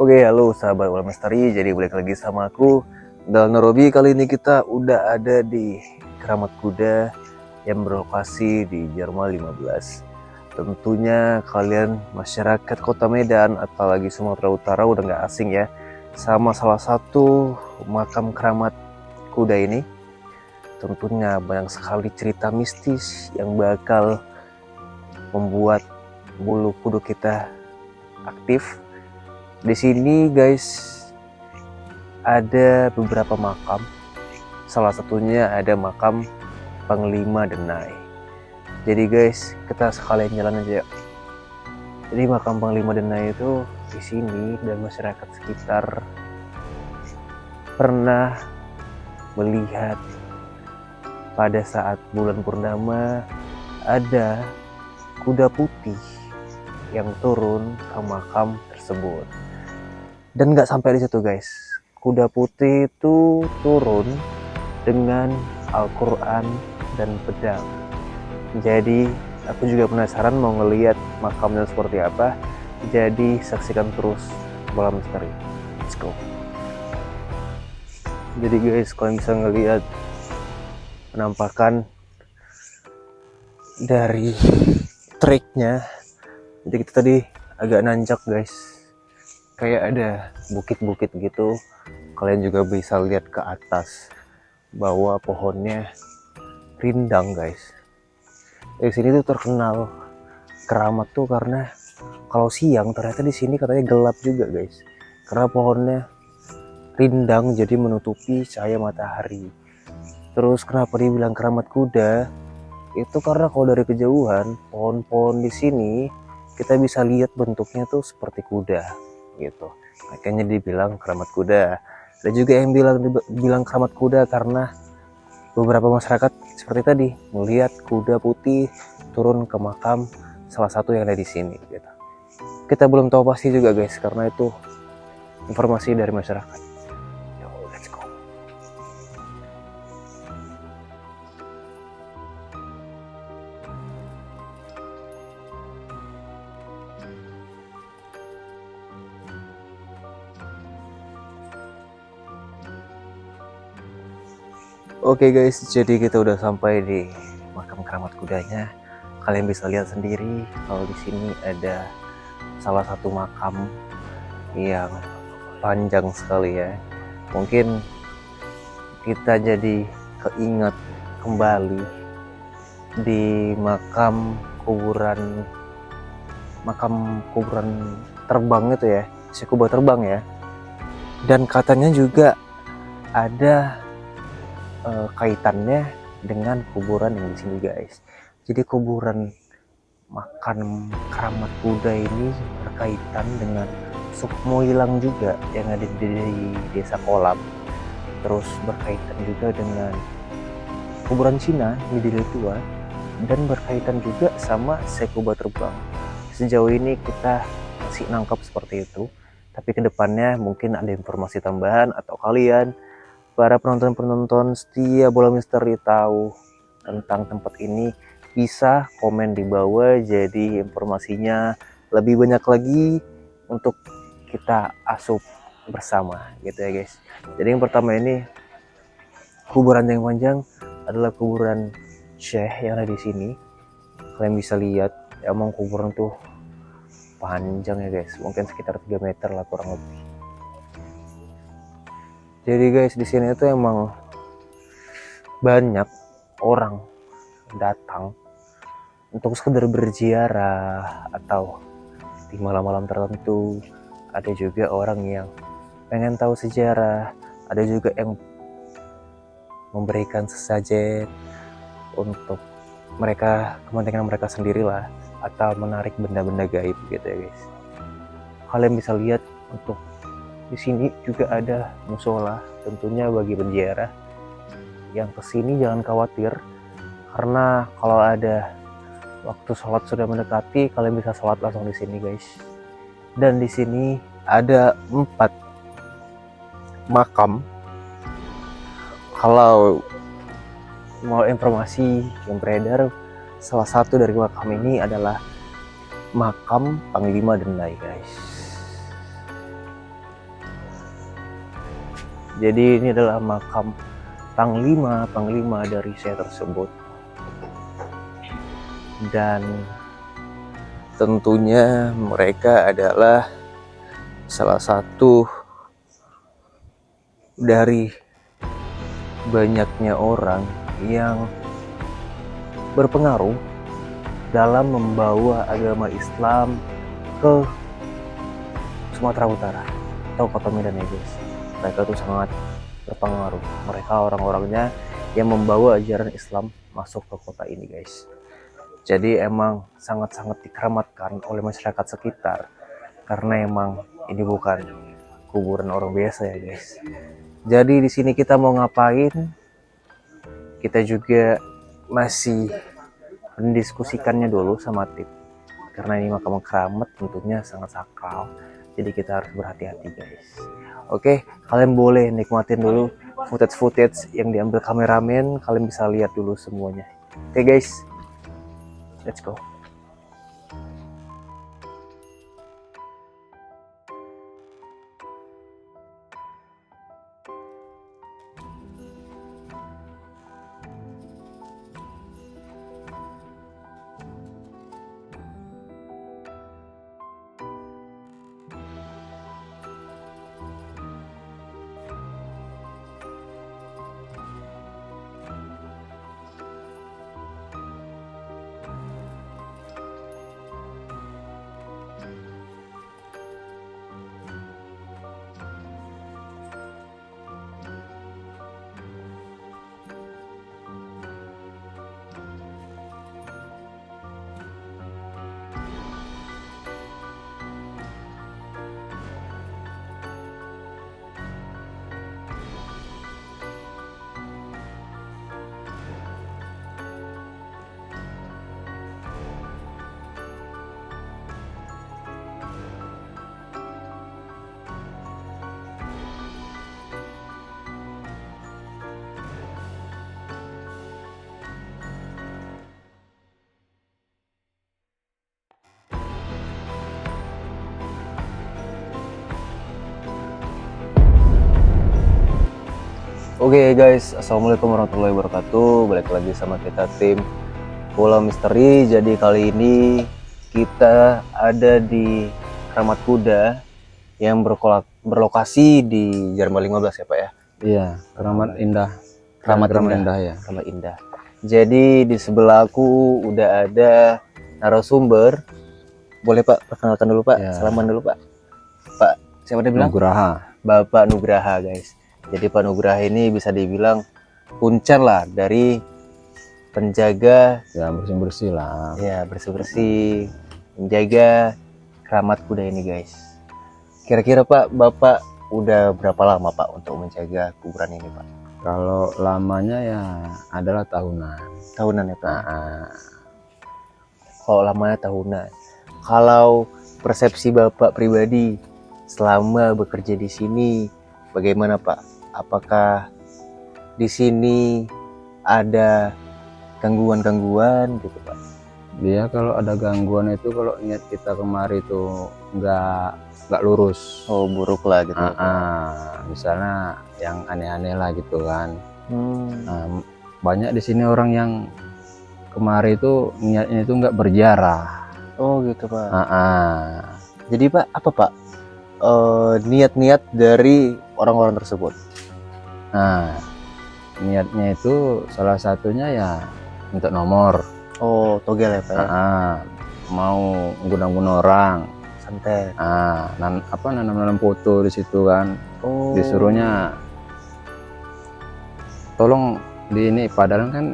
Oke, halo sahabat Bola Misteri. Jadi balik lagi sama aku Dal Robi. Kali ini kita udah ada di Keramat Kuda yang berlokasi di Jerman 15. Tentunya kalian masyarakat Kota Medan apalagi Sumatera Utara udah nggak asing ya sama salah satu makam keramat kuda ini. Tentunya banyak sekali cerita mistis yang bakal membuat bulu kuduk kita aktif. Di sini guys ada beberapa makam. Salah satunya ada makam Panglima Denai. Jadi guys, kita sekalian jalan aja. Jadi makam Panglima Denai itu di sini dan masyarakat sekitar pernah melihat pada saat bulan purnama ada kuda putih yang turun ke makam tersebut. Dan nggak sampai di situ guys, kuda putih itu turun dengan Al-Quran dan pedang. Jadi aku juga penasaran mau ngeliat makamnya seperti apa. Jadi saksikan terus Bola Misteri. Let's go. Jadi guys, kalian bisa ngeliat penampakan dari treknya. Jadi kita tadi agak nanjak guys, kayak ada bukit-bukit gitu. Kalian juga bisa lihat ke atas bahwa pohonnya rindang guys. Di sini tuh terkenal keramat tuh karena kalau siang ternyata di sini katanya gelap juga guys, karena pohonnya rindang jadi menutupi cahaya matahari. Terus kenapa dibilang keramat kuda? Itu karena kalau dari kejauhan pohon-pohon di sini kita bisa lihat bentuknya tuh seperti kuda gitu, makanya dibilang keramat kuda. Ada juga yang bilang keramat kuda karena beberapa masyarakat seperti tadi melihat kuda putih turun ke makam salah satu yang ada di sini gitu. Kita belum tahu pasti juga guys, karena itu informasi dari masyarakat. Yo, let's go. Oke guys, jadi kita udah sampai di makam keramat kudanya. Kalian bisa lihat sendiri kalau di sini ada salah satu makam yang panjang sekali ya. Mungkin kita jadi keinget kembali di makam kuburan terbang itu ya, si kubah terbang ya. Dan katanya juga ada kaitannya dengan kuburan yang di sini guys. Jadi kuburan makam keramat kuda ini berkaitan dengan Sukmo Hilang juga yang ada di desa Kolam. Terus berkaitan juga dengan kuburan Cina di Deli Tua dan berkaitan juga sama Sekuba Terbang. Sejauh ini kita masih nangkap seperti itu, tapi kedepannya mungkin ada informasi tambahan atau kalian para penonton setia Bola Misteri tahu tentang tempat ini, bisa komen di bawah. Jadi informasinya lebih banyak lagi untuk kita asup bersama gitu ya guys. Jadi yang pertama ini kuburan yang panjang adalah kuburan Syekh yang ada di sini. Kalian bisa lihat emang kuburan tuh panjang ya guys, mungkin sekitar 3 meter lah kurang lebih. Jadi guys, di sini itu emang banyak orang datang untuk sekedar berziarah atau di malam-malam tertentu. Ada juga orang yang pengen tahu sejarah, ada juga yang memberikan sesajen untuk mereka, kepentingan mereka sendirilah, atau menarik benda-benda gaib gitu ya guys. Kalian bisa lihat untuk di sini juga ada musola, tentunya bagi penziarah yang kesini jangan khawatir, karena kalau ada waktu sholat sudah mendekati, kalian bisa sholat langsung di sini guys. Dan di sini ada 4 makam. Kalau mau informasi yang beredar, salah satu dari makam ini adalah makam Panglima Denai guys. Jadi ini adalah makam panglima dari saya tersebut. Dan tentunya mereka adalah salah satu dari banyaknya orang yang berpengaruh dalam membawa agama Islam ke Sumatera Utara atau Kota Medan ya guys. Mereka tuh sangat berpengaruh. Mereka orang-orangnya yang membawa ajaran Islam masuk ke kota ini guys. Jadi emang sangat-sangat dikeramatkan oleh masyarakat sekitar karena emang ini bukan kuburan orang biasa ya guys. Jadi di sini kita mau ngapain? Kita juga masih mendiskusikannya dulu sama tim. Karena ini makam keramat tentunya sangat sakral. Jadi kita harus berhati-hati guys. Oke, kalian boleh nikmatin dulu footage yang diambil kameramen. Kalian bisa lihat dulu semuanya. Oke guys, let's go. Oke guys, assalamualaikum warahmatullahi wabarakatuh. Balik lagi sama kita tim Pulau Misteri. Jadi kali ini kita ada di Keramat Kuda yang berlokasi di Jarman 15 ya Pak ya? Iya, Keramat Indah. Keramat Indah ya. Keramat Indah. Jadi di sebelahku udah ada narasumber. Boleh Pak perkenalkan dulu Pak? Ya. Salaman dulu Pak. Pak, siapa dia bilang? Nugraha. Bapak Nugraha guys. Jadi Pak Nugraha ini bisa dibilang kuncan lah dari penjaga, Ya bersih-bersih lah. ya bersih-bersih, menjaga Keramat Kuda ini guys. Kira-kira Pak, Bapak udah berapa lama Pak untuk menjaga kuburan ini Pak? Kalau lamanya ya adalah tahunan. Tahunan ya Pak? Nah, Kalau lamanya tahunan. Kalau persepsi Bapak pribadi selama bekerja di sini, bagaimana Pak? Apakah di sini ada gangguan-gangguan gitu Pak? dia kalau ada gangguan itu kalau niat kita kemari itu nggak lurus. Oh buruk lah gitu ya, Pak. Misalnya yang aneh-aneh lah gitu kan. Hmm. Nah, banyak di sini orang yang kemari itu niatnya itu nggak berziarah. Oh gitu Pak. Jadi Pak apa Pak niat-niat dari orang-orang tersebut? Nah, niatnya itu salah satunya ya untuk nomor. Oh togel ya Pak ya? Mau guna-guna orang. Santet. Nanam foto di situ kan. Oh. Disuruhnya tolong di ini, padahal kan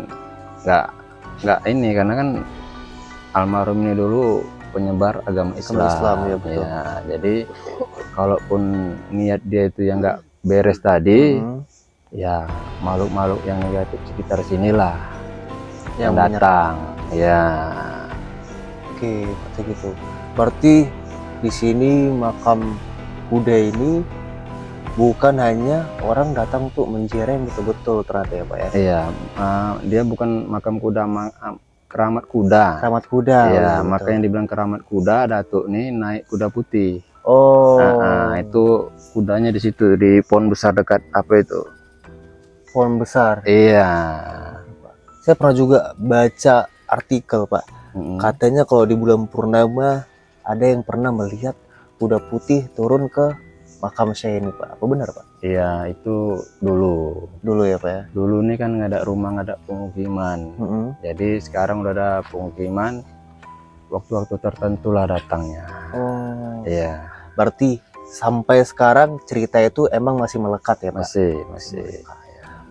nggak ini, karena kan almarhum ini dulu penyebar agama Islam. Ya betul. Ya, jadi kalaupun niat dia itu yang nggak beres tadi, ya makhluk-makhluk yang negatif sekitar sinilah yang datang. Ya. Oke, berarti gitu. Berarti di sini makam kuda ini bukan hanya orang datang untuk menziarah yang betul-betul ternyata ya Pak ya? Iya, dia bukan makam kuda, keramat kuda. Keramat kuda. Iya, betul. makanya dibilang keramat kuda. Datuk nih naik kuda putih. Oh, Itu kudanya di situ di pohon besar dekat apa itu? pohon besar. Iya. Saya pernah juga baca artikel, Pak. Mm-mm. Katanya kalau di bulan purnama ada yang pernah melihat kuda putih turun ke makam Syekh ini, Pak. Apa benar, Pak? Iya, itu dulu. Dulu ya, Pak ya. Dulu nih kan nggak ada rumah, nggak ada pemukiman. Mm-mm. Jadi sekarang udah ada pemukiman. Waktu-waktu tertentu lah datangnya. Oh, Iya, berarti sampai sekarang cerita itu emang masih melekat ya, Pak? masih.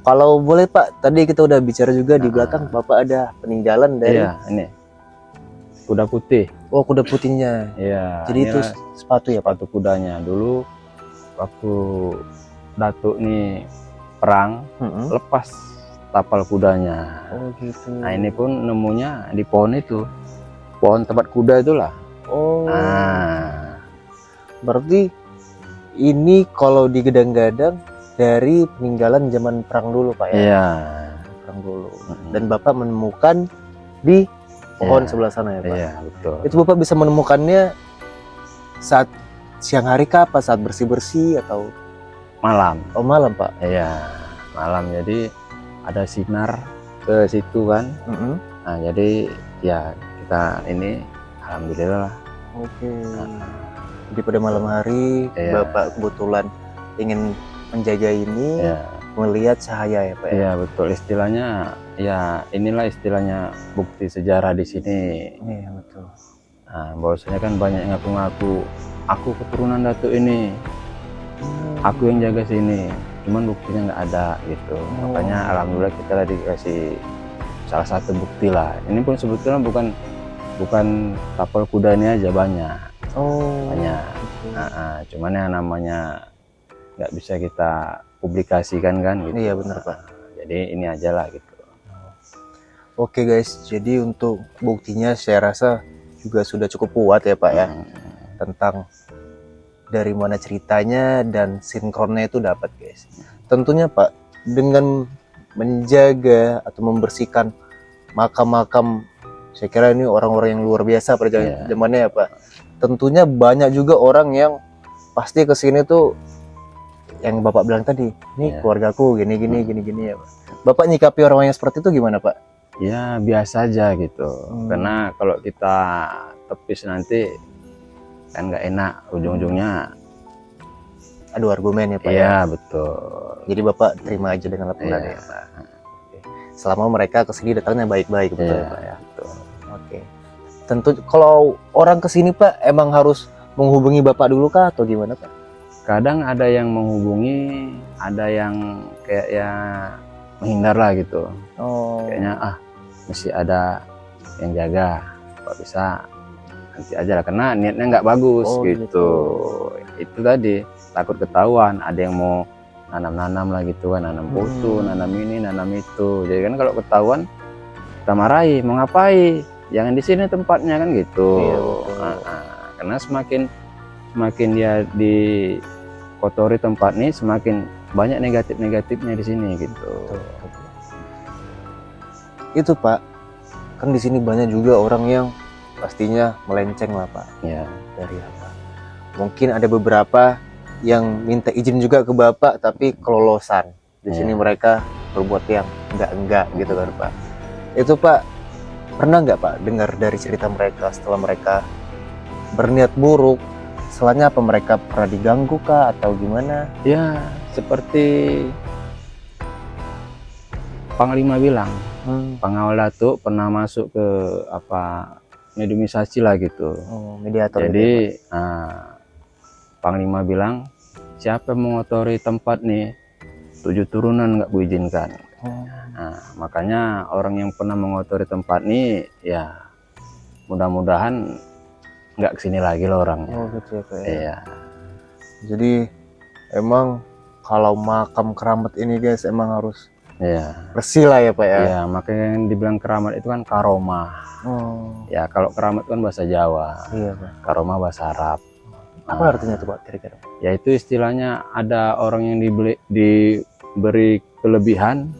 Kalau boleh, Pak, tadi kita udah bicara juga di belakang Bapak ada peninggalan dari Iya, ini kuda putih. oh, kuda putihnya. Iya. Jadi itu inilah sepatu ya, Pak? sepatu kudanya. Dulu waktu Datuk nih perang, Mm-mm. lepas tapal kudanya. Oh, gitu. Nah, ini pun nemunya di pohon itu. Pohon tempat kuda itulah. Oh, Nah, berarti ini kalau digadang-gadang dari peninggalan zaman perang dulu, Pak ya? iya. Perang dulu. Mm-mm. Dan Bapak menemukan di pohon Iya. sebelah sana ya, Pak? Iya, betul. Itu Bapak bisa menemukannya saat siang hari kah, apa saat bersih-bersih atau Malam. malam, Pak? Iya, malam. Jadi ada sinar ke situ kan. Mm-mm. Nah, jadi ya kita ini alhamdulillah lah. Oke. Jadi pada malam hari Iya. Bapak kebetulan ingin menjaga ini, Iya. melihat cahaya ya, Pak ya? Iya, betul. Istilahnya ya inilah istilahnya bukti sejarah di sini. Iya, betul. Nah, bahwasanya kan banyak yang ngaku-ngaku aku keturunan Datuk ini, aku yang jaga sini. Cuman buktinya nggak ada gitu. Makanya alhamdulillah kita lah dikasih salah satu bukti lah. Ini pun sebetulnya bukan tapal kuda ini aja banyak. Oh, Banyak. gitu. Cuman yang namanya nggak bisa kita publikasikan kan gitu. Iya, benar, Pak. Jadi ini aja lah gitu. Oke guys, jadi untuk buktinya saya rasa juga sudah cukup kuat ya, Pak ya, tentang dari mana ceritanya dan sinkronnya itu dapat guys. Tentunya Pak, dengan menjaga atau membersihkan makam-makam, saya kira ini orang-orang yang luar biasa pada Iya. zamannya ya, Pak. Tentunya banyak juga orang yang pasti kesini tuh yang Bapak bilang tadi, nih Iya. keluargaku gini ya, Pak. Bapak nyikapi orang yang seperti itu gimana, Pak? Ya biasa aja gitu. Karena kalau kita tepis nanti kan nggak enak, ujung-ujungnya Aduh, argumen ya, Pak ya. iya betul. Jadi Bapak terima aja dengan lapang dada Iya. ya, Pak. Oke. Selama mereka kesini datangnya baik-baik, betul Iya, ya, Pak ya. betul. Oke. Tentu kalau orang kesini Pak emang harus menghubungi Bapak dulu kah atau gimana, Pak? Kadang ada yang menghubungi, ada yang kayak ya menghindar lah gitu. Oh. Kayaknya mesti ada yang jaga, Pak bisa nanti aja lah karena niatnya nggak bagus Oh, gitu. gitu. Itu tadi takut ketahuan, ada yang mau nanam-nanam lah gitu kan, nanam putu, nanam ini, nanam itu. Jadi kan kalau ketahuan kita marahi, mau ngapain? Jangan di sini tempatnya kan gitu. Iya, betul. Karena semakin dia dikotori tempat nih, semakin banyak negatifnya di sini gitu. Betul. Itu Pak, kan di sini banyak juga orang yang pastinya melenceng lah Pak Ya, dari apa. Mungkin ada beberapa yang minta izin juga ke Bapak tapi kelolosan. Di sini Iya. mereka berbuat yang enggak gitu kan Pak. Itu Pak, pernah nggak Pak dengar dari cerita mereka setelah mereka berniat buruk? Setelahnya apa mereka pernah diganggu kah atau gimana? ya seperti Panglima bilang, pengawal Datuk pernah masuk ke mediumisasi lah gitu. Oh, mediator. Jadi Panglima bilang siapa yang mengotori tempat nih 7 turunan nggak kuizinkan. Nah, makanya orang yang pernah mengotori tempat nih ya mudah-mudahan nggak kesini lagi loh orangnya. Oh gitu ya Pak ya. Iya. Jadi emang kalau makam keramat ini guys emang harus Iya. bersih lah ya Pak ya. Iya, makanya yang dibilang keramat itu kan karomah. Oh Ya kalau keramat kan bahasa Jawa, iya Pak. karomah bahasa Arab. Apa artinya tuh Pak kira-kira? Yaitu istilahnya ada orang yang diberi kelebihan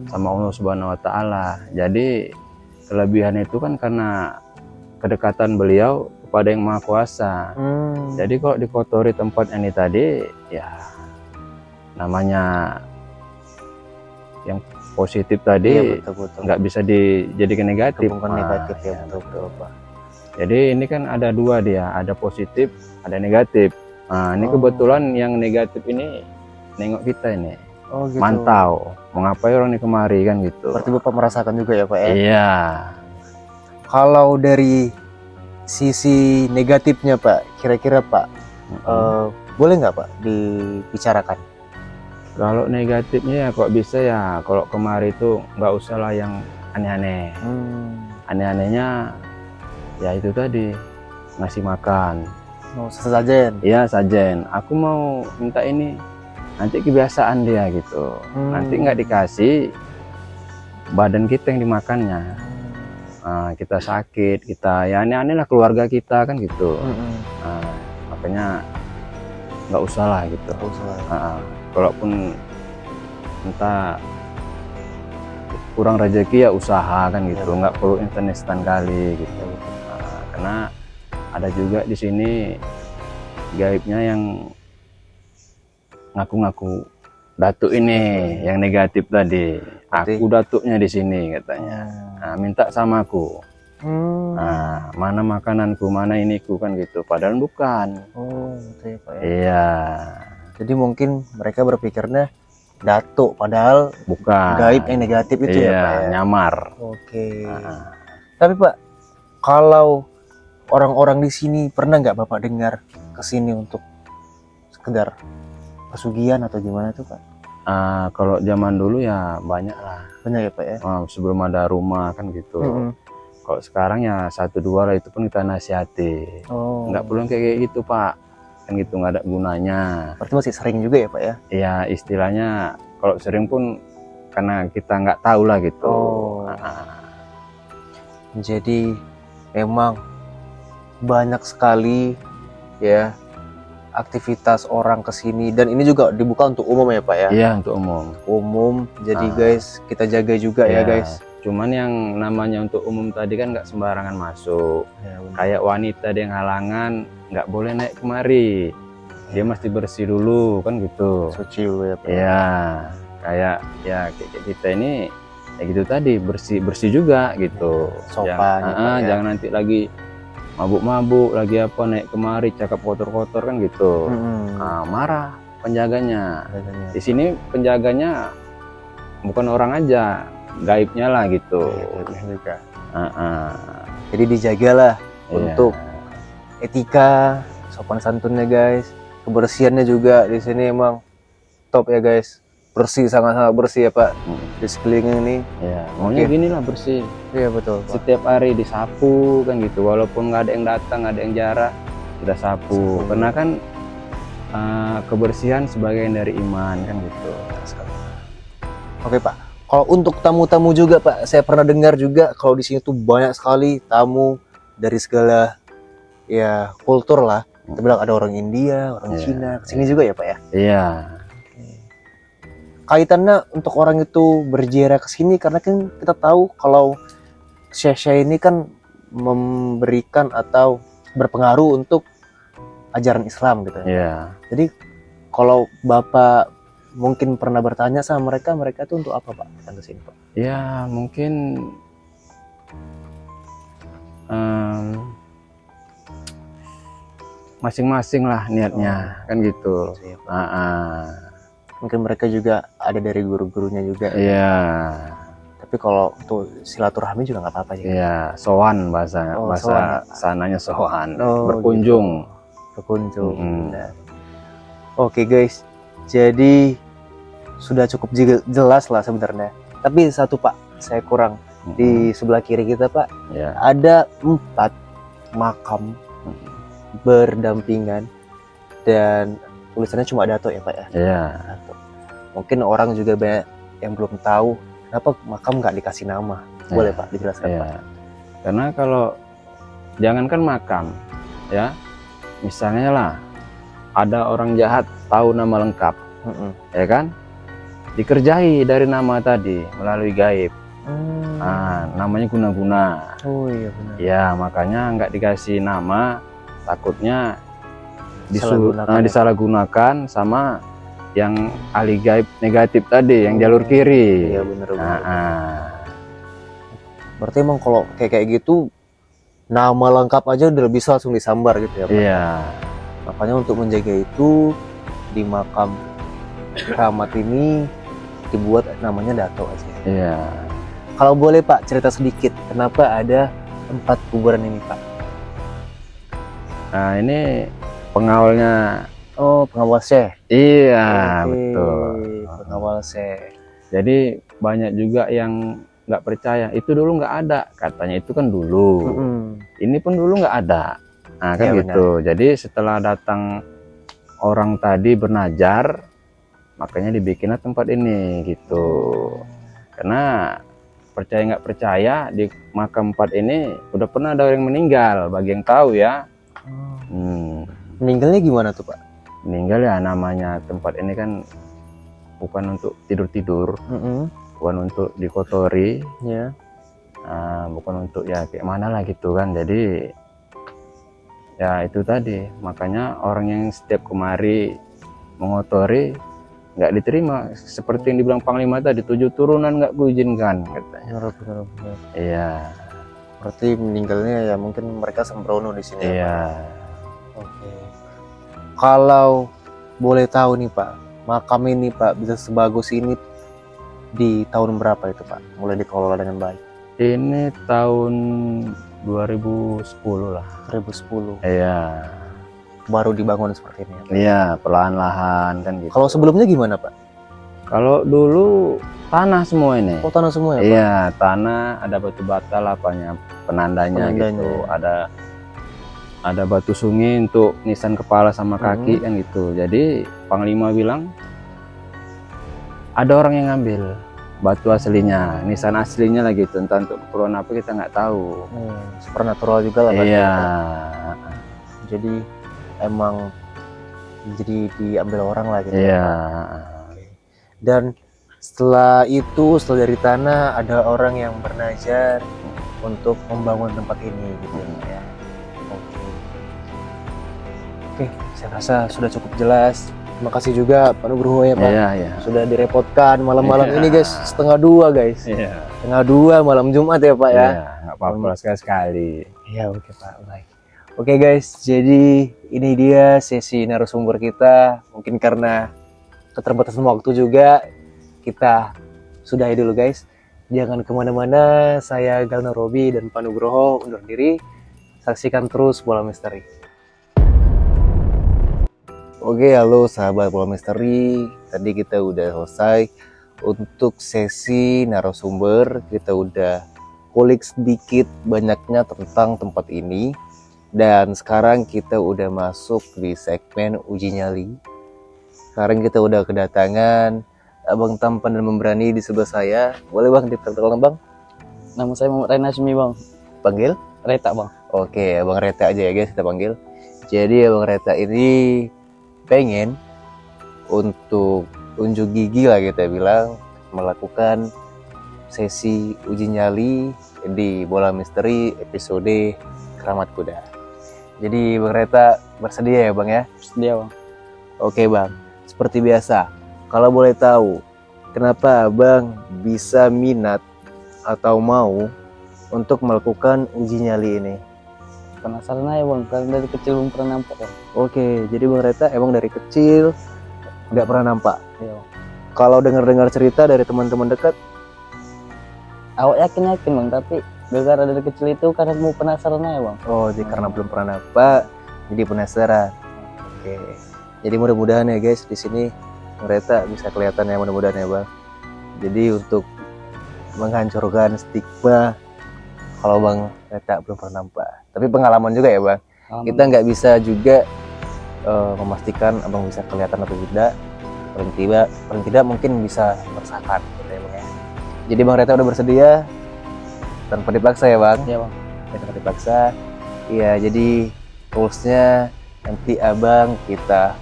sama Allah Subhanahu Wa Ta'ala. Jadi kelebihan itu kan karena kedekatan beliau kepada Yang Maha Kuasa. Jadi kalau dikotori tempat ini tadi, ya namanya yang positif Iya, tadi betul. nggak bisa dijadikan negatif. Bukan negatif ya, betul Pak. Jadi ini kan ada dua dia, ada positif, ada negatif. Nah, ini Oh. kebetulan yang negatif ini nengok kita ini, Oh gitu. mantau, mau ngapain orang ini kemari kan gitu. Berarti Bapak merasakan juga ya Pak ya? Iya. Kalau dari sisi negatifnya Pak, kira-kira Pak, boleh nggak Pak dibicarakan? Kalau negatifnya ya kok bisa ya, kalau kemari itu nggak usah lah yang aneh-aneh. Aneh-anehnya ya itu tadi, ngasih makan. Oh, sesajen. Iya sajen, aku mau minta ini, nanti kebiasaan dia gitu. Nanti nggak dikasih, badan kita yang dimakannya. Nah, kita sakit, kita ya aneh-aneh lah keluarga kita kan gitu. Nah, makanya nggak usah lah gitu. Kalaupun entah kurang rezeki ya usaha kan gitu, nggak perlu instan kali gitu. Nah, karena ada juga di sini gaibnya yang ngaku-ngaku datuk ini, yang negatif tadi. Aku datuknya di sini katanya. Nah, minta sama aku. Nah, mana makananku, mana iniku kan gitu. Padahal bukan. Oh, gitu ya Pak ya. Iya. Jadi mungkin mereka berpikirnya datuk, padahal Bukan. gaib yang negatif itu ya Pak ya. Nyamar. Oke. Tapi Pak, kalau orang-orang di sini pernah nggak Bapak dengar ke sini untuk sekedar pesugihan atau gimana tuh Pak? Kalau zaman dulu ya banyak lah. Banyak ya Pak ya. Sebelum ada rumah kan gitu. Kalau sekarang ya 1-2 lah, itu pun kita nasihati. Nggak perlu kayak gitu Pak, kan gitu, nggak ada gunanya. Berarti masih sering juga ya Pak ya? Iya, istilahnya kalau sering pun karena kita nggak tahu lah gitu. Jadi memang banyak sekali ya aktivitas orang kesini, dan ini juga dibuka untuk umum ya Pak ya? Iya, untuk umum. Jadi guys, kita jaga juga ya guys. Cuman yang namanya untuk umum tadi kan nggak sembarangan masuk. Kayak wanita yang halangan nggak boleh naik kemari, dia mesti bersih dulu kan gitu. Suci dulu ya Pak. Iya, kayak ya kayak kita ini ya gitu tadi, bersih juga gitu. Sopan. Jangan nanti lagi mabuk-mabuk, lagi apa naik kemari cakap kotor-kotor kan gitu. Marah penjaganya. Di sini penjaganya bukan orang aja, gaibnya lah gitu. Jadi dijagalah untuk etika, sopan santunnya guys, kebersihannya juga di sini emang top ya guys, bersih, sangat-sangat bersih ya Pak. Di sekeliling ini ya maunya gini lah, bersih. Iya betul Pak. Setiap hari disapu kan gitu, walaupun nggak ada yang datang, nggak ada yang jarah, kita sapu. Karena kan kebersihan sebagian dari iman kan gitu. Oke Pak, kalau untuk tamu-tamu juga Pak, saya pernah dengar juga kalau di sini tuh banyak sekali tamu dari segala ya kultur lah. Kita bilang ada orang India, orang Cina, kesini juga ya Pak ya? Iya. Kaitannya untuk orang itu berziarah ke sini karena kan kita tahu kalau Syekh ini kan memberikan atau berpengaruh untuk ajaran Islam gitu ya. Iya. Jadi kalau Bapak mungkin pernah bertanya sama mereka itu untuk apa Pak datang ke sini Pak? Ya mungkin masing-masing lah niatnya kan gitu. Mungkin mereka juga ada dari guru-gurunya juga. Iya. Tapi kalau untuk silaturahmi juga nggak apa-apa ya. Iya, sowan bahasa sowan. sananya sowan. Gitu. Berkunjung. Berkunjung. Oke guys, jadi sudah cukup jelas lah sebenarnya. Tapi satu Pak, saya kurang. Di sebelah kiri kita Pak, ada 4 makam berdampingan dan tulisannya cuma datuk ya Pak ya? Iya. Mungkin orang juga banyak yang belum tahu kenapa makam nggak dikasih nama. Boleh Pak dijelaskan Pak? Karena kalau jangankan makam ya, misalnya lah ada orang jahat tahu nama lengkap, ya kan, dikerjai dari nama tadi melalui gaib. Namanya guna-guna. Oh iya benar. Ya makanya nggak dikasih nama, takutnya Disalahgunakan ya? disalahgunakan sama yang ahli gaib negatif tadi, yang jalur kiri. Iya benar. Berarti emang kalau kayak gitu nama lengkap aja udah bisa langsung disambar gitu ya Pak? Iya. Makanya untuk menjaga itu di makam keramat ini dibuat namanya Dato aja. Iya. Kalau boleh Pak cerita sedikit kenapa ada 4 kuburan ini Pak? Nah ini pengawalnya. Oh pengawal Syekh. Iya. Oke, Betul. pengawal Syekh. Jadi banyak juga yang nggak percaya, itu dulu nggak ada, katanya itu kan dulu. Ini pun dulu nggak ada. Nah kan Ya, gitu. Jadi setelah datang orang tadi bernajar, makanya dibikinlah tempat ini gitu. Karena percaya nggak percaya, di makam 4 ini udah pernah ada orang meninggal, bagi yang tahu ya. Meninggalnya gimana tuh Pak? Meninggal ya, namanya tempat ini kan bukan untuk tidur-tidur, bukan untuk dikotori, Ya. bukan untuk ya kayak mana lah gitu kan. Jadi ya itu tadi, makanya orang yang setiap kemari mengotori nggak diterima, seperti yang dibilang Panglima tadi, 7 turunan nggak kuizinkan katanya. Benar. Iya. Berarti meninggalnya ya mungkin mereka sembrono di sini. Iya. Oke. Kalau boleh tahu nih Pak, makam ini Pak bisa sebagus ini di tahun berapa itu Pak? Mulai dikelola dengan baik. Ini tahun 2010 lah. 2010. Iya. Baru dibangun seperti ini. Iya, perlahan-lahan kan gitu. Kalau sebelumnya gimana Pak? Kalau dulu tanah semua ini. Oh tanah semua ya Pak? Iya, tanah, ada batu bata lapanya, penandanya gitu. Ada batu sungai untuk nisan kepala sama kaki kan gitu. Jadi Panglima bilang ada orang yang ngambil batu aslinya, nisan aslinya lah gitu. Entah untuk keperluan apa kita nggak tahu. Supernatural juga lah. Iya. Jadi emang jadi diambil orang lah gitu. Iya. Dan setelah itu, setelah dari tanah, ada orang yang bernajar untuk membangun tempat ini gitu ya. Oke, saya rasa sudah cukup jelas. Terima kasih juga Pak Nugroho ya Pak. Iya. Sudah direpotkan malam-malam ini guys, 1:30 guys. Iya. 1:30 malam Jumat ya Pak ya. Iya, nggak apa-apa sekali-sekali. Iya oke Pak, baik. Oke guys, jadi ini dia sesi narasumber kita. Mungkin karena keterbatasan waktu juga, kita sudahi dulu guys. Jangan kemana-mana, saya Galno Robi dan Pak Nugroho undur diri. Saksikan terus Bola Misteri. Oke, halo sahabat Bola Misteri. Tadi kita udah selesai untuk sesi narasumber. Kita udah kulik sedikit banyaknya tentang tempat ini. Dan sekarang kita udah masuk di segmen uji nyali. Sekarang kita udah kedatangan Abang Tampan dan Memberani di sebelah saya. Boleh Bang diperkenalkan Bang? Nama saya Muhammad Raina Hasmi Bang. Panggil? Reta Bang. Oke, Abang Reta aja ya guys kita panggil. Jadi Abang Reta ini pengen untuk unjuk gigi lah kita bilang, melakukan sesi uji nyali di Bola Misteri episode Keramat Kuda. Jadi Bang Reta bersedia ya Bang ya? Bersedia Bang. Oke Bang, seperti biasa, kalau boleh tahu kenapa Abang bisa minat atau mau untuk melakukan uji nyali ini? Penasaran aja Bang, karena dari kecil belum pernah nampak Bang. Oke, jadi Bang Reta emang dari kecil nggak pernah nampak. Iya Bang. Kalau dengar-dengar cerita dari teman-teman dekat, Awak yakin Bang, tapi gara-gara dari kecil itu karena mau penasaran aja Bang. oh jadi karena belum pernah nampak, jadi penasaran. Oke, jadi mudah-mudahan ya guys di sini Bang Reta bisa kelihatan ya mudah-mudahan ya Bang. Jadi untuk menghancurkan stigma kalau Bang Reta belum pernah nampak, tapi pengalaman juga ya Bang. Kita nggak bisa juga memastikan Abang bisa kelihatan atau tidak. Paling tidak mungkin bisa merasakan gitu ya Bang ya. Jadi Bang Reta udah bersedia tanpa dipaksa ya Bang? Iya Bang. Tanpa dipaksa. Iya, jadi rulesnya nanti Abang kita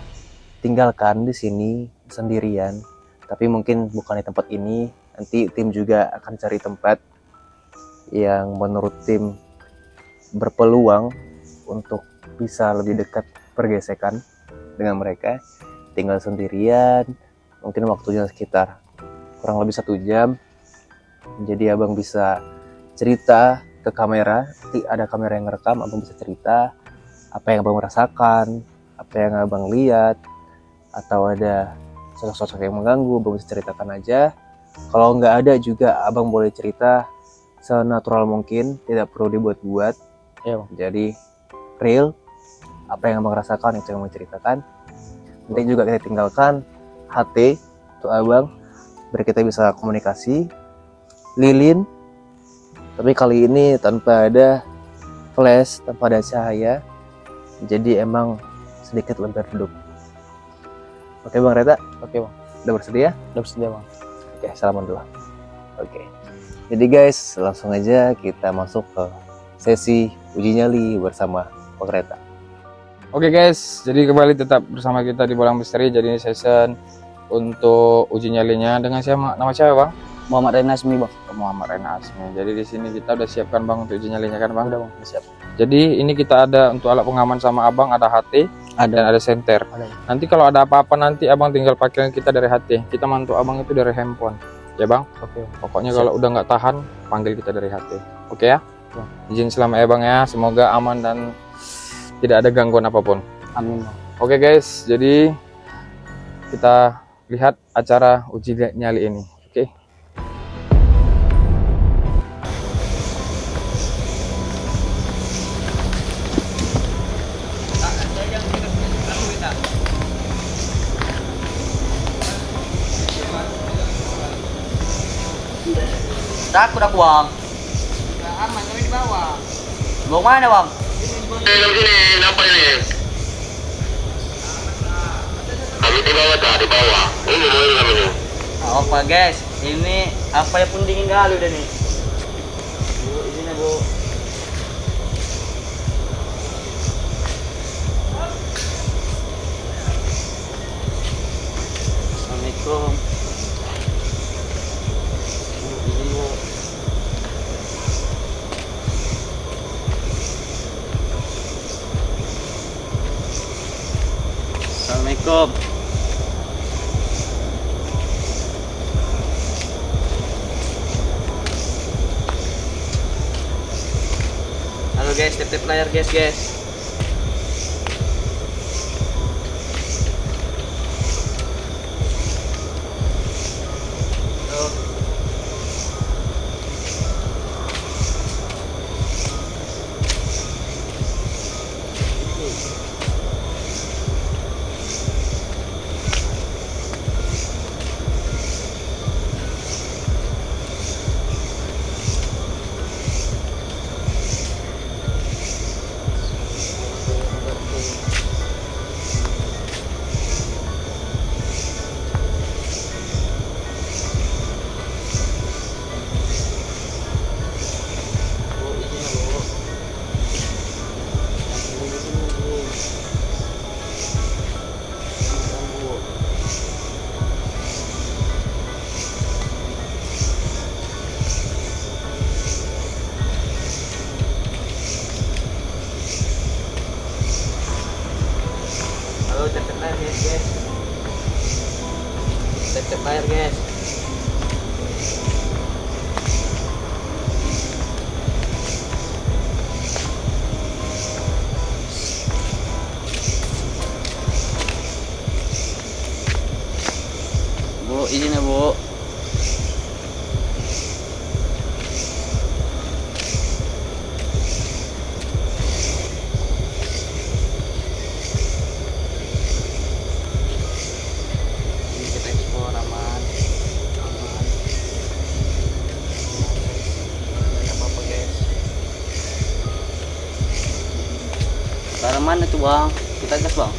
tinggalkan di sini sendirian. Tapi mungkin bukan di tempat ini, Nanti tim juga akan cari tempat yang menurut tim berpeluang untuk bisa lebih dekat pergesekan dengan mereka. Tinggal sendirian, mungkin waktunya sekitar kurang lebih 1 jam. Jadi abang bisa cerita ke kamera, nanti ada kamera yang ngerekam, abang bisa cerita apa yang abang merasakan, apa yang abang lihat, atau ada sosok-sosok yang mengganggu, abang bisa ceritakan aja. Kalau nggak ada juga abang boleh cerita senatural mungkin, tidak perlu dibuat-buat. Iya bang. Jadi real, apa yang abang rasakan itu yang abang ceritakan. Nanti juga kita tinggalkan HT untuk abang, biar kita bisa komunikasi. Lilin, tapi kali ini tanpa ada flash, tanpa ada cahaya, jadi emang sedikit lebih redup. Oke Bang Reta, Oke bang. udah bersedia? Udah bersedia bang. Oke, salaman dulu. Oke, jadi guys, langsung aja kita masuk ke sesi uji nyali bersama Bang Reta. Oke guys, jadi kembali tetap bersama kita di Bolang Misteri. Jadi ini session untuk uji nyalinya dengan siapa? Nama siapa bang? Muhammad Rena Asmi bang. Muhammad Rena Asmi. Jadi di sini kita udah siapkan bang untuk uji nyalinya kan bang? Udah bang, siap. Jadi ini kita ada untuk alat pengaman sama abang, ada HT dan ada senter. Ada bang. Nanti kalau ada apa-apa nanti abang tinggal pakai kita dari HT. Kita mantu abang itu dari handphone, ya bang? Oke bang. Pokoknya Siap. kalau udah nggak tahan, panggil kita dari HT. Oke ya? Bang. Izin selamat ya bang ya. Semoga aman dan tidak ada gangguan apapun. Amin bang. Oke guys, jadi kita lihat acara uji nyali ini. Oke. Takut aku bang. Aman, kami di bawah. Bawa mana bang? Sini, nampak ini. Kami di bawah tak, di bawah. Ini boleh kami ni. Apa guys? Ini apa yang pun dingin kali udah nih. Bu, izin ya bu. Assalamualaikum. Bu, izin bu. Assalamualaikum. Halo guys, tap layar guys. Halo. Bu, izin ya bu. Bu. Halo, tap layar guys. Tap layar guys. Bu, izin ya bu. Ini kita ekspor aman. Tidak apa-apa guys. Ke arah mana tuh bang? Kita gas bang.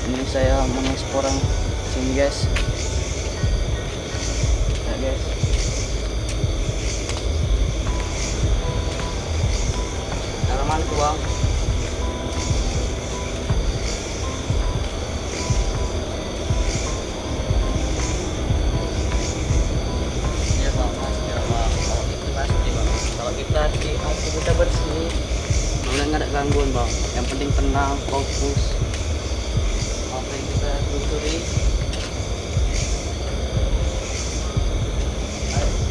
Ini saya mengeksplor sini guys. Ya guys. Halaman tuh bang. Ya bang, pasti ya bang. Kalau itu pasti bang. Kalau kita di hati kita bersih, mulai nggak ada gangguan bang. Yang penting tenang, fokus. Apa yang kita telusuri.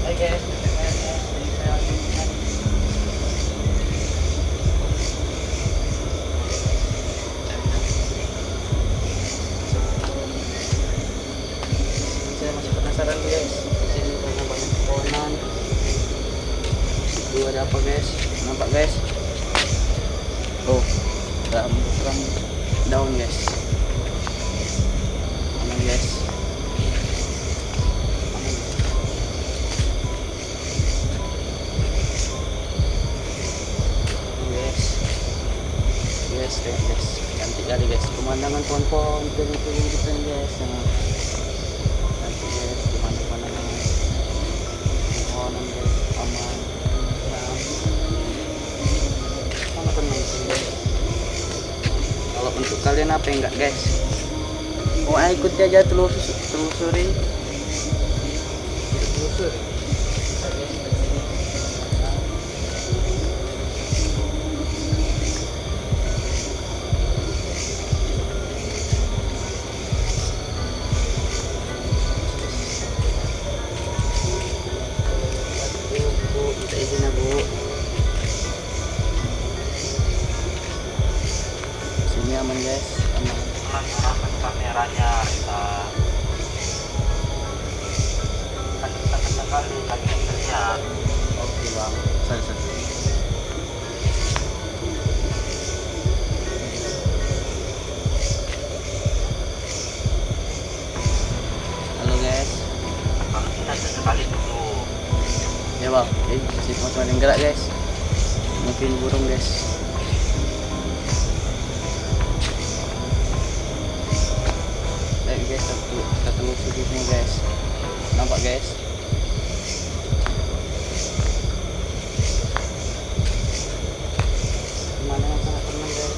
Hai guys, saya masih penasaran guys. Di sini karena banyak pohonan. Itu ada apa guys? Nampak guys? Oh, ada kurang daun guys. Aman guys. Aman. Guys, guys, lihat guys, cantik kali guys. Pemandangan pohon-pohon kering-kering gitu guys. Cantik guys, pemandangan pohonan guys, aman. Sangat tenang sih guys. Kalau untuk kalian apa yang enggak guys? Oh, ikuti aja telusuri. Telusuri. Bu, minta izin ya bu. Sini aman guys, aman. Arahkan kameranya, Rita. Kan kita sekali lagi terlihat. Oke bang, saya. Halo guys. Kalau kita sesekali dulu. Ya bang, si teman-teman yang gerak guys. Mungkin burung guys. Baik guys, kita telusuri semua guys. Nampak guys? Pemandangan sangat tenang guys.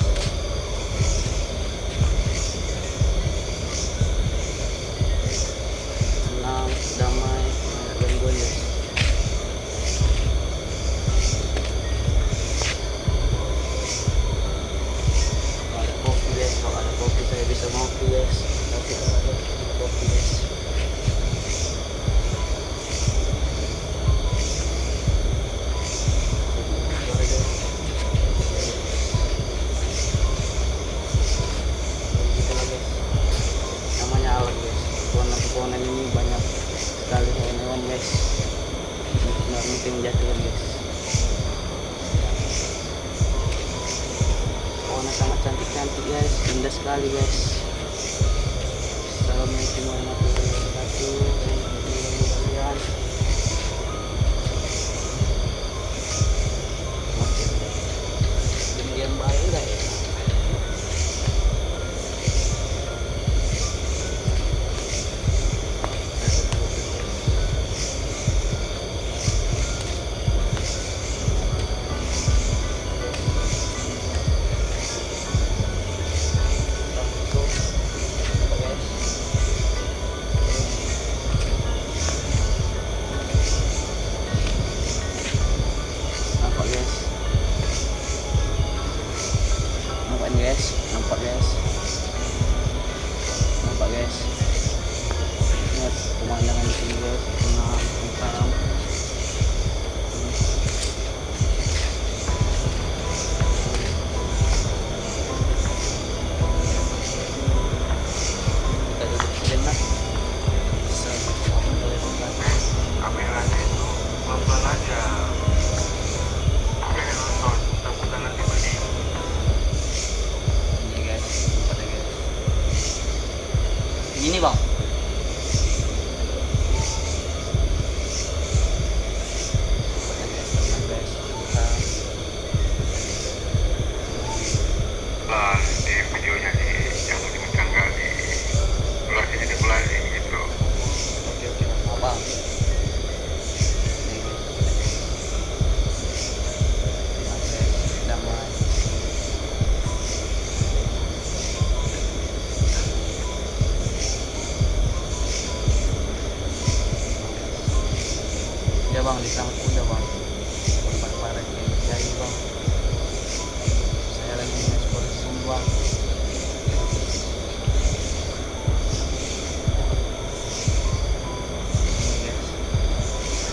Tenang, damai, tidak ada gangguan guys. Kalau ada kopi guys, kalau ada kopi saya bisa ngopi guys. Tapi kalau ada kopi guys. Suara guys. Gitu lah guys. Namanya alam guys. Pohon-pohonan ini banyak sekali hewan guys. Benar mungkin menjatuhkan guys. Pohonnya sangat cantik-cantik guys, indah sekali guys. Assalamualaikum warahmatullahi wabarakatuh. Kalian diam baik enggak ya? Nampak guys, nampak guys, nampak guys, nampak guys. Lihat pemandangan di sini guys, tenang, tentram. Kita duduk sejenak. Kameranya itu pelan-pelan aja. Jangan nonton, takutnya nanti berdiri. Ini guys, tempatnya guys. Gini bang. Tempatnya guys, tenang guys, tentram. Lah, di videonya sih yang lebih kencang guys. bang di Keramat Kuda bang, tempat para kiai bang. Saya lagi ekspor di sini bang. Ini guys,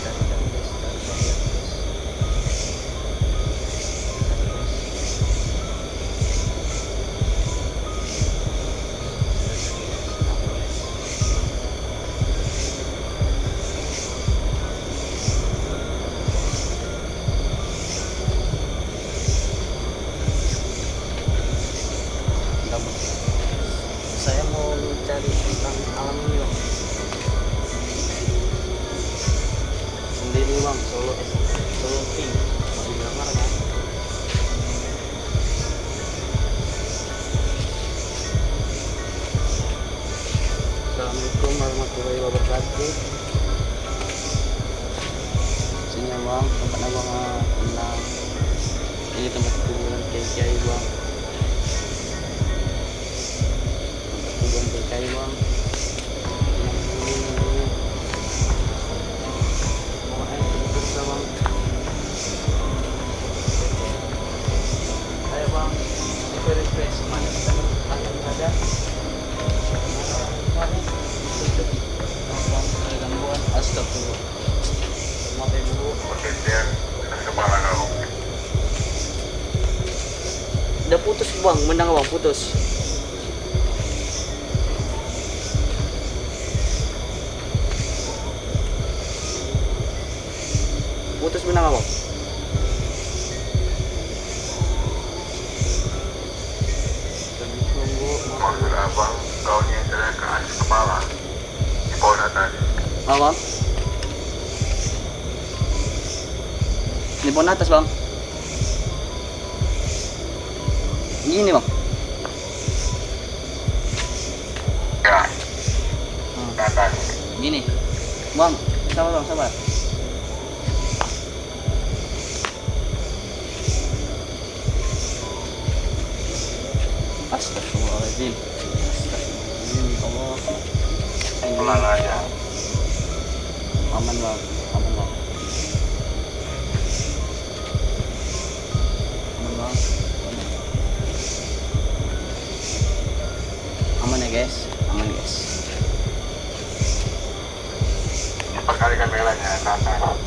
ada guys, kita lihat guys. Saya mau mencari tentang alam ini bang, sendiri bang, solo ting masih gambar kan. Assalamualaikum warahmatullahi wabarakatuh. Sini bang, tempat abang tenang. Ini tempat kuburan kiai bang. Kuburan kiai bang. Pokoknya itu susah bang. Ayo bang, itu refresh mana kita ada. Ada gangguan, astagfirullah. Maaf ya bu. Potensial kepala kau. Udah putus bang, menang bang, putus. Putus menang bang. Tunggu, Maksud abang kau ni adalah ke atas kepala di pohon atas. bang. Di pohon atas bang. Gini bang. Ya, ke atas. Gini. Bang, sabar bang, sabar. Astagfirullahaladzim. Astagfirullahaladzim, ya Allah. Pulang aja. Aman bang, aman bang. Aman bang. Aman ya guys, aman guys. Cepat kalikan belanya ke atas.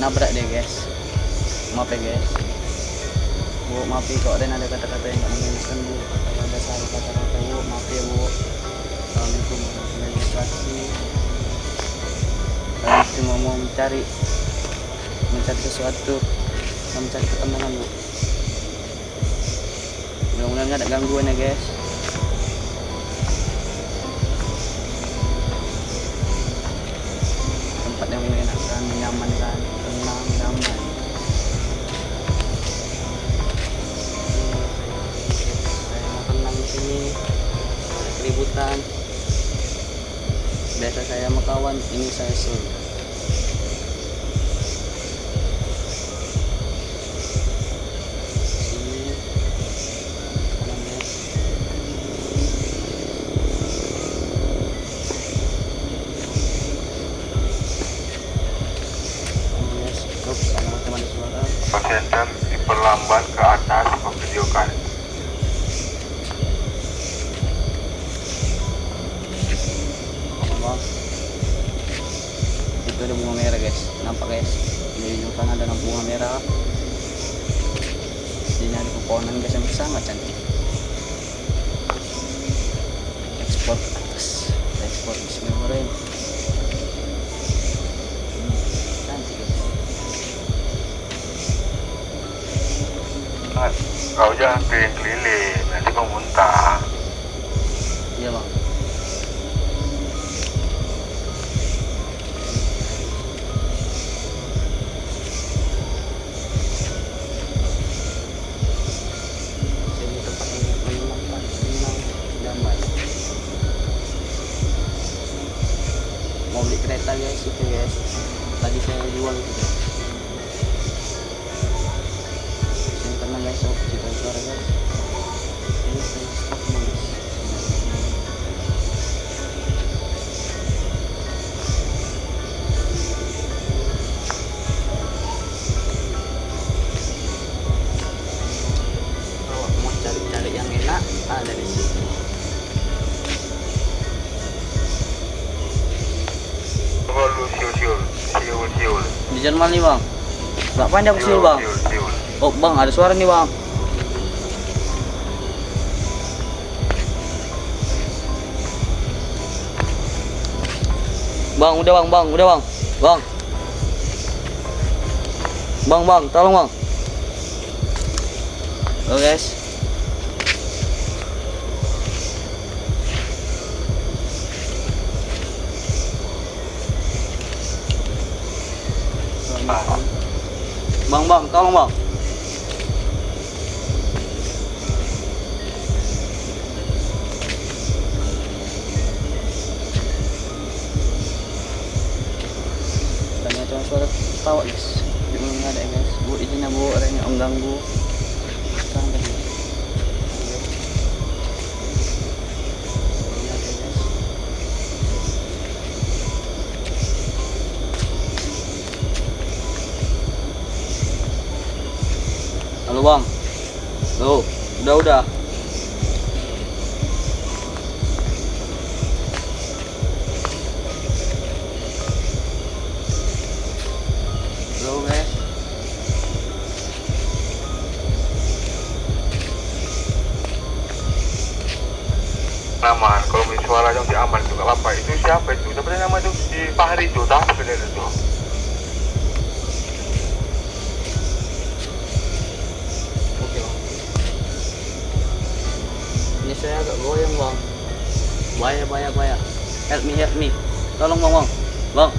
Nabrak deh guys, maaf ya guys bu, maaf ya kalau ada kata-kata yang nggak mengenakan bu, kalau ada salah kata-kata bu, maaf ya bu. Assalamualaikum warahmatullahi wabarakatuh. Kalian cuma mau mencari sesuatu, mencari ketenangan bu. Mudah-mudahan nggak ada gangguan ya guys. Tempat yang menyenangkan, menyamankan, tenang, damai. Saya mau tenang di sini, ada keributan. Biasa saya sama kawan, ini saya solo. Sini, kanan guys. Oops, ada teman suara. Potensial diperlambat ke atas memvideokan. Bang, itu ada bunga merah guys, nampak guys, di ujung sana ada bunga merah. Sini ada pepohonan guys yang sangat cantik. Ekspor ke atas, kita ekspor bismillahirrahmanirrahim. Cantik guys. Kau jangan keliling-keliling, nanti kau muntah. Iya bang. Sini tempat yang menyenangkan, tenang, damai. Mau beli kereta guys, itu guys. Tadi saya jual itu guys. stop kita suara guys. Ini saya stop guys. Kalau mau cari-cari yang enak ada di sini. Coba lu siul. Di Jerman nih bang. Gak panjang siul bang. Siul. Oh bang, ada suara nih bang. Bang, udah bang, udah bang. Bang, tolong bang. Halo guys. Bang, tolong bang. Tanya cuma suara tawa guys. Jangan nggak ada guys. Bu izin ya bu, orangnya om ganggu. Santai guys. Halo bang. Loh, udah. Halo guys. Aman, kalau mau suara yang aman juga apa? Itu siapa itu? Sebenarnya nama itu si Fahri itu, tahu sebenarnya itu. Oke bang. Ini saya agak goyang bang. Bahaya. Help me. Tolong bang. Bang.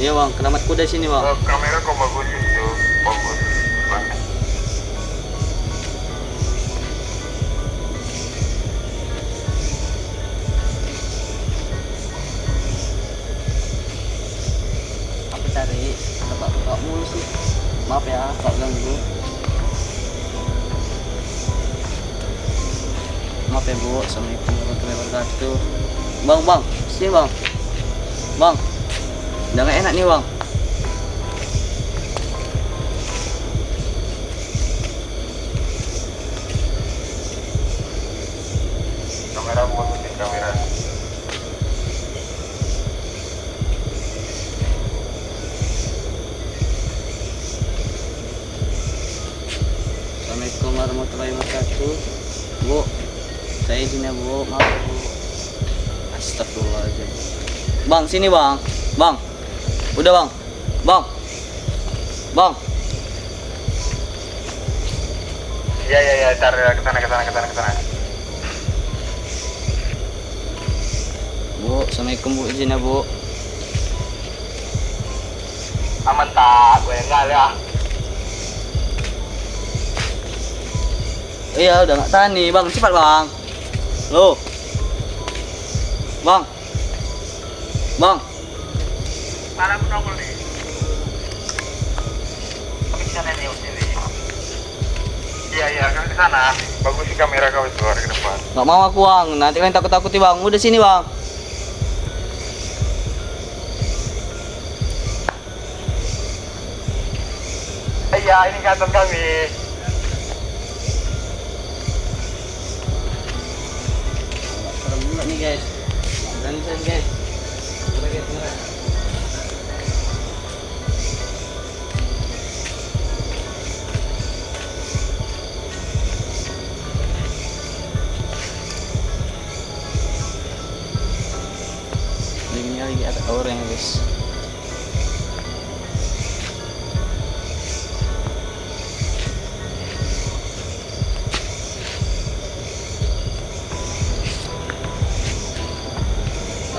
Iya bang, keramat kuda sini bang. Oh, kamera kok bagus itu, bagus. Aku cari tempat mulu sih. Maaf ya, kalau ganggu. Maaf ya bu, assalamualaikum warahmatullahi wabarakatuh. Bang, sini bang. Bang, udah gak enak nih bang. Kamera bagusin kamera. Assalamualaikum warahmatullahi wabarakatuh. Bu, saya izin ya bu, maaf ya, bu. Astagfirullahaladzim. Bang, sini bang. Bang, udah bang. Bang. Iya, cari ke sana. Bu, assalamualaikum bu, izin ya bu. Aman tak, gue enggak ya. Iya, udah nggak tahan nih bang, cepat bang. Loh, bang. Mana menongol nih? Bisa nih sini. Iya, kan ke sana. Bagusin kamera kau itu ke depan. Nggak mau aku bang, nanti kalian takut-takuti bang. Udah sini bang. Iya, ini kantor kami. Serem banget nih guys. Berani guys. Bener. Ini lagi ada orang guys.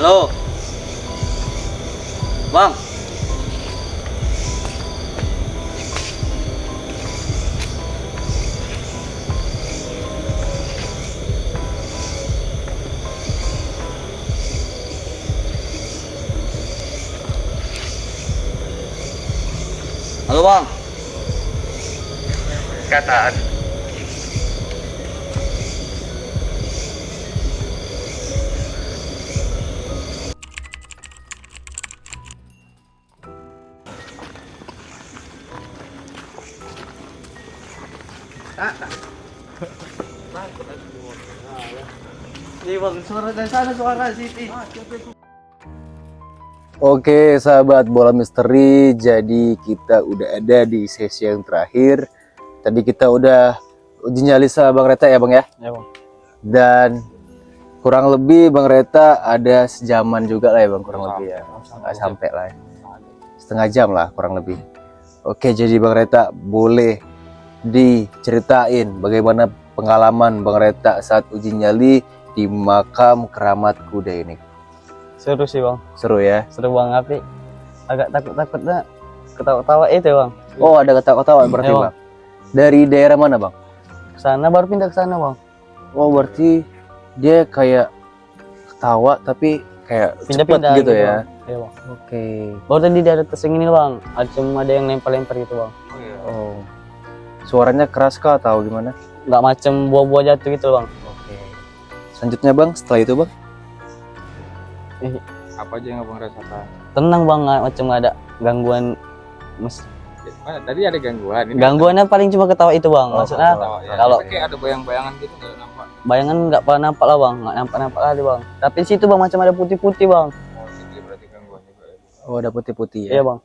Halo, bang. Nah, Iya bang, suara dari sana suara Siti. Oke sahabat bola misteri, jadi kita udah ada di sesi yang terakhir. Tadi kita udah uji nyali sama Bang Reta ya Bang ya. Ya bang. Dan kurang lebih Bang Reta ada sejaman juga lah ya Bang, kurang lebih ya. Nggak sampai lah ya. Setengah jam lah kurang lebih. Oke, jadi Bang Reta boleh diceritain bagaimana pengalaman Bang Reta saat uji nyali di makam keramat kuda ini. Seru sih bang, Seru ya. seru bang, tapi agak takut-takutnya ketawa-tawa itu bang. Oh, ada ketawa-ketawa berarti Iya, Bang. Bang. Dari daerah mana Bang? Kesana baru pindah ke sana bang. Oh, berarti dia kayak ketawa tapi kayak cepet Pindah-pindah gitu ya. Bang. Iya bang. Oke. Baru tadi di atas yang ini bang, ada yang lempar-lempar gitu bang. Oh. Suaranya keras kah atau gimana? Nggak macam buah-buah jatuh gitu bang. Oke. Selanjutnya Bang, setelah itu Bang? Apa aja yang abang rasakan? Tenang bang, nggak macam nggak ada gangguan. Mana tadi ada gangguan? Ini Gangguannya paling cuma ketawa itu bang. Oh, Maksudnya ketawa, ya. kalau- Tapi kayak ada bayang-bayangan gitu nggak nampak. bayangan nggak pernah nampak lah bang, nggak nampak kali bang. Tapi di situ bang macam ada putih-putih bang. Oh, ini berarti gangguan juga ya. Oh, ada putih-putih ya. Iya bang,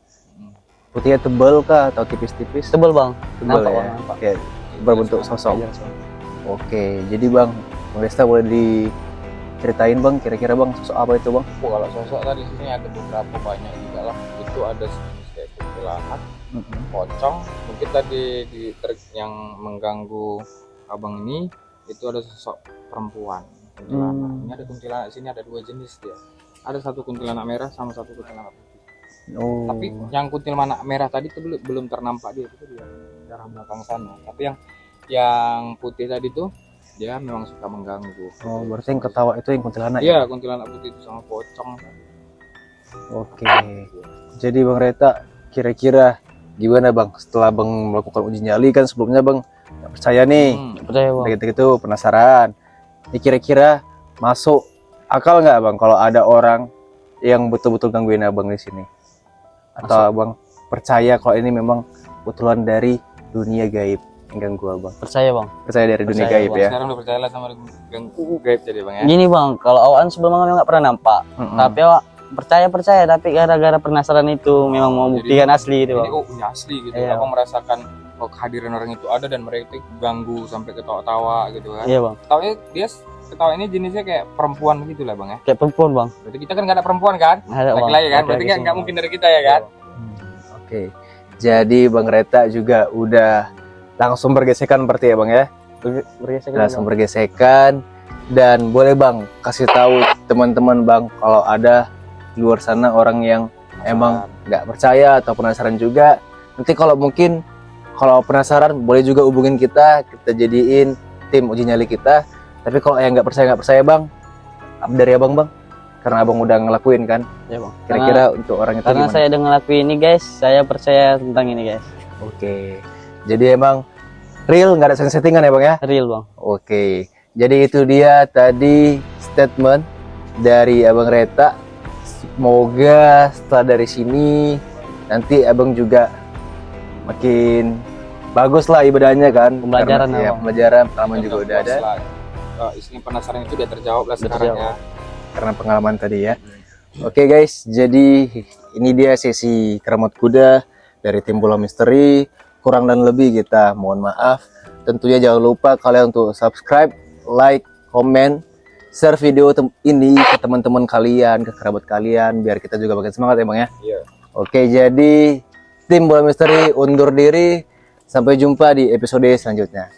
Putihnya tebal kah atau tipis-tipis? tebel bang. Tebal Nampak ya. bang, nampak. Kayak berbentuk sosok. Iya, Bang. Oke, jadi Bang Desta boleh diceritain Bang, kira-kira Bang sosok apa itu Bang? Oh, kalau sosok tadi sini ada beberapa banyak juga lah. Itu ada sejenis kayak kuntilanak, pocong. Mungkin tadi di yang mengganggu abang ini itu ada sosok perempuan kuntilanak. Ini ada kuntilanak sini ada dua jenis dia. Ada satu kuntilanak merah sama satu kuntilanak putih. Oh. Tapi yang kuntilanak merah tadi itu belum ternampak dia itu di daerah belakang sana. Tapi yang putih tadi tuh dia memang suka mengganggu. Oh, berarti yang ketawa itu yang kuntilanak ya? Iya, kuntilanak putih itu sama pocong. Oke. Jadi Bang Reta, kira-kira gimana Bang setelah Bang melakukan uji nyali kan sebelumnya Bang nggak percaya nih, Percaya bang. udah gitu-gitu penasaran. Ini kira-kira masuk akal nggak Bang kalau ada orang yang betul-betul gangguin Abang di sini? Atau Abang percaya kalau ini memang kebetulan dari dunia gaib yang ganggu Abang? Percaya bang. Percaya dari dunia Percaya, gaib Bang. ya? Sekarang udah percaya lah sama ganggu gaib jadi bang ya. Gini bang, kalau awan sebelumnya nggak pernah nampak, Mm-mm. tapi awak percaya tapi gara-gara penasaran itu memang mau Jadi, buktikan asli itu Jadi bang. oh ini asli gitu. Iya. Abang merasakan kehadiran orang itu ada dan mereka itu ganggu sampai ketawa-tawa gitu kan. Iya bang, Ketawanya dia ketawa ini jenisnya kayak perempuan gitu lah bang ya. kayak perempuan bang. Berarti kita kan nggak ada perempuan kan? Ada bang. Laki-laki kan? Berarti Laki-laki nggak semua. mungkin dari kita ya kan? Oke. Jadi Bang Reta juga udah langsung bergesekan berarti ya Bang ya? Bergesekan, Langsung Bang. bergesekan. Dan boleh Bang kasih tahu teman-teman Bang kalau ada di luar sana orang yang emang nggak percaya atau penasaran juga. Nanti kalau mungkin kalau penasaran boleh juga hubungin kita jadiin tim uji nyali kita. Tapi kalau yang nggak percaya Bang, dari Abang Bang, karena Abang udah ngelakuin kan. Iya bang. Kira-kira untuk orang itu Karena gimana? saya udah ngelakuin ini guys, saya percaya tentang ini guys. Oke. Jadi emang real, nggak ada settingan ya Bang ya? Real bang. Oke. Jadi itu dia tadi statement dari Abang Reta. Semoga setelah dari sini nanti Abang juga makin bagus lah ibadahnya kan. Pembelajaran, Karena, ya, Abang. pembelajaran pengalaman juga udah ada. Istilah penasaran itu udah terjawab lah Udah sekarang terjawab. ya. Karena pengalaman tadi ya. Oke guys, jadi ini dia sesi keramat kuda dari tim bola misteri. Kurang dan lebih kita mohon maaf. Tentunya jangan lupa kalian untuk subscribe, like, komen, share video ini ke teman-teman kalian, ke kerabat kalian, biar kita juga makin semangat ya Bang ya. Iya. Oke, jadi tim bola misteri undur diri. Sampai jumpa di episode selanjutnya.